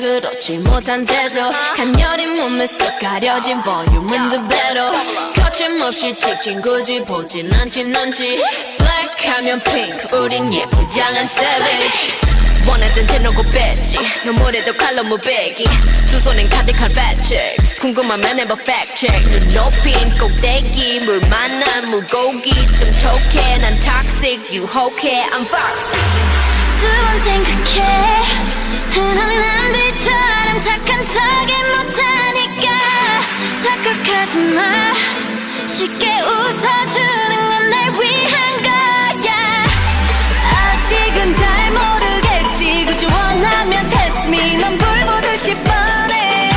그렇지 못한 태도 간녀린 몸에 쏙 가려진 볼륨은 두 배로 거침없이 찍힌 굳이 보진 않지 넌지 블랙하면 핑크 우린 예쁘장한 savage 원하던 대놓고 뺐지 눈물에도 칼로 무배기 두 손엔 가득한 fat checks 궁금하면 해봐 fact check 눈 높인 꼭대기 물 만난 물고기 좀 톡해 난 toxic 유혹해 I'm foxy 두 번 생각해 흔한 남들처럼 착한 척이 못하니까 착각하지 마 쉽게 웃어주는 건 날 위한 거야 아직은 잘 모르겠지 그저 원하면 test me 넌 불 보듯이 뻔해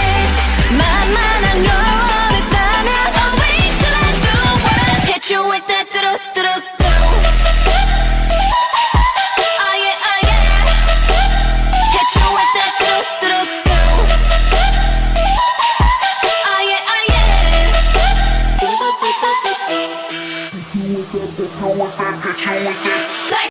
만만한 걸 원했다면 I'll wait till I do what hit you with that 뚜루뚜루